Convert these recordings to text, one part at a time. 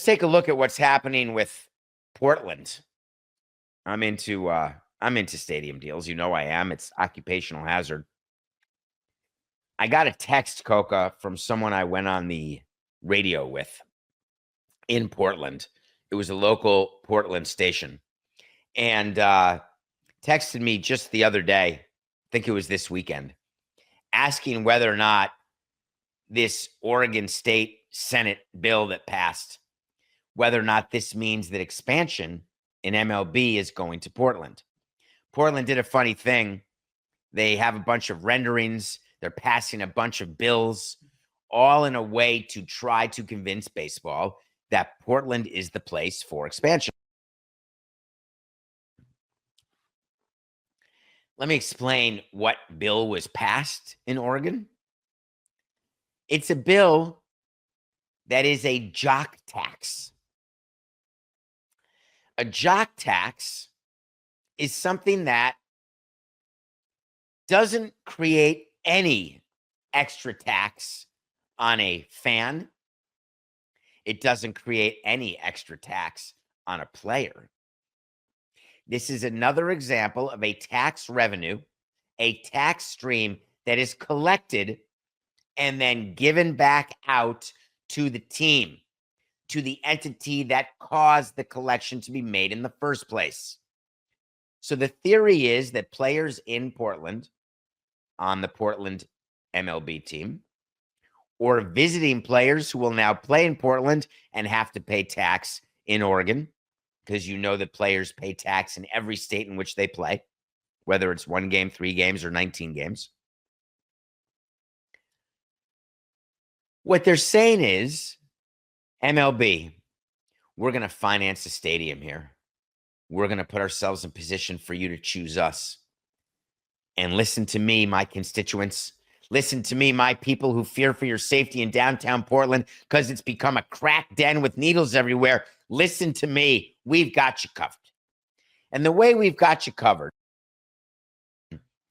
Let's take a look at what's happening with Portland. I'm into stadium deals. You know I am. It's occupational hazard. I got a text, Coca, from someone I went on the radio with in Portland. It was a local Portland station. And texted me just the other day, I think it was this weekend, asking whether or not this Oregon State Senate bill that passed, whether or not this means that expansion in MLB is going to Portland. Portland did a funny thing. They have a bunch of renderings. They're passing a bunch of bills, all in a way to try to convince baseball that Portland is the place for expansion. Let me explain what bill was passed in Oregon. It's a bill that is a jock tax. A jock tax is something that doesn't create any extra tax on a fan. It doesn't create any extra tax on a player. This is another example of a tax revenue, a tax stream that is collected and then given back out to the team, to the entity that caused the collection to be made in the first place. So the theory is that players in Portland, on the Portland MLB team, or visiting players who will now play in Portland and have to pay tax in Oregon, because you know that players pay tax in every state in which they play, whether it's 1 game, 3 games, or 19 games. What they're saying is, MLB, we're going to finance a stadium here. We're going to put ourselves in position for you to choose us. And listen to me, my constituents. Listen to me, my people who fear for your safety in downtown Portland because it's become a crack den with needles everywhere. Listen to me. We've got you covered. And the way we've got you covered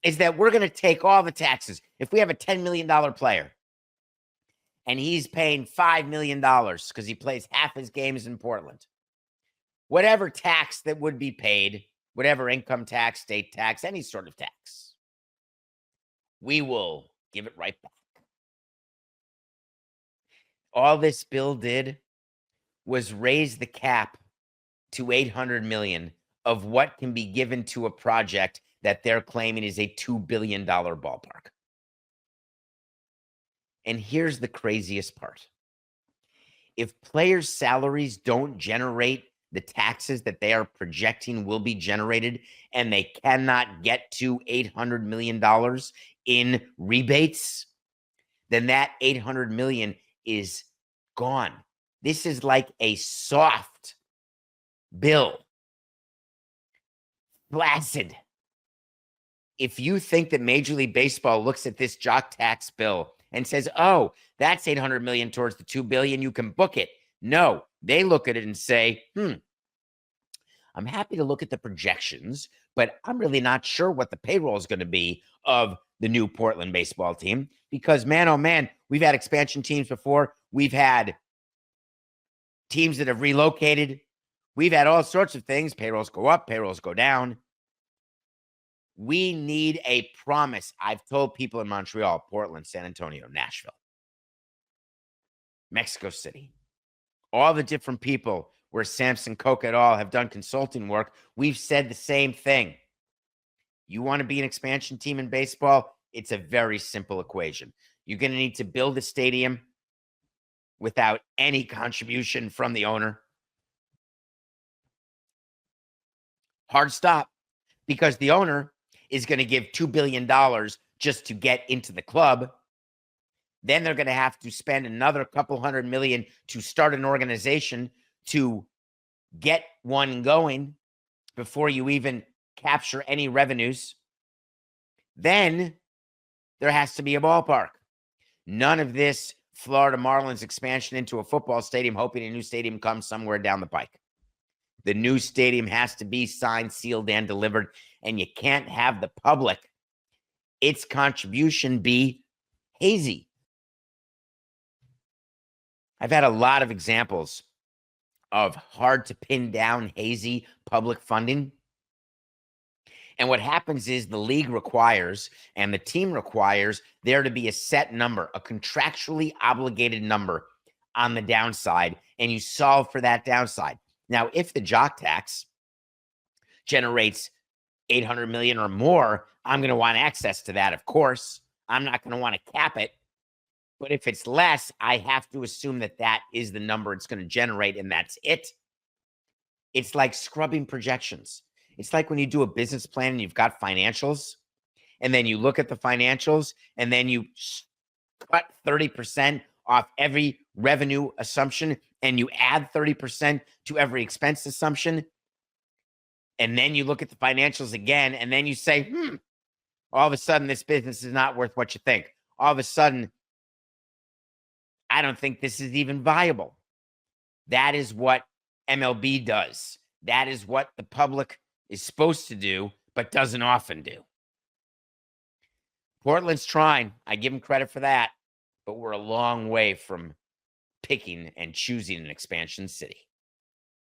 is that we're going to take all the taxes. If we have a $10 million player and he's paying $5 million because he plays half his games in Portland, whatever tax that would be paid, whatever income tax, state tax, any sort of tax, we will give it right back. All this bill did was raise the cap to $800 million of what can be given to a project that they're claiming is a $2 billion ballpark. And here's the craziest part. If players' salaries don't generate the taxes that they are projecting will be generated, and they cannot get to $800 million in rebates, then that $800 million is gone. This is like a soft bill. Flaccid. If you think that Major League Baseball looks at this jock tax bill and says, oh, that's $800 million towards the $2 billion, you can book it. No, they look at it and say, I'm happy to look at the projections, but I'm really not sure what the payroll is going to be of the new Portland baseball team because, man, oh, man, we've had expansion teams before. We've had teams that have relocated. We've had all sorts of things. Payrolls go up, payrolls go down. We need a promise. I've told people in Montreal, Portland, San Antonio, Nashville, Mexico City, all the different people where Samson, Coca et al. Have done consulting work, we've said the same thing. You want to be an expansion team in baseball? It's a very simple equation. You're going to need to build a stadium without any contribution from the owner. Hard stop, because the owner is going to give $2 billion just to get into the club. Then they're going to have to spend another couple $100 million to start an organization to get one going before you even capture any revenues. Then there has to be a ballpark. None of this Florida Marlins expansion into a football stadium, hoping a new stadium comes somewhere down the pike. The new stadium has to be signed, sealed, and delivered, and you can't have the public, its contribution be hazy. I've had a lot of examples of hard to pin down, hazy public funding. And what happens is the league requires and the team requires there to be a set number, a contractually obligated number on the downside, and you solve for that downside. Now, if the jock tax generates 800 million or more, I'm going to want access to that, of course. I'm not going to want to cap it. But if it's less, I have to assume that that is the number it's going to generate, and that's it. It's like scrubbing projections. It's like when you do a business plan and you've got financials, and then you look at the financials, and then you cut 30% off every revenue assumption, and you add 30% to every expense assumption. And then you look at the financials again, and then you say, all of a sudden, this business is not worth what you think. All of a sudden, I don't think this is even viable. That is what MLB does. That is what the public is supposed to do, but doesn't often do. Portland's trying. I give them credit for that, but we're a long way from picking and choosing an expansion city.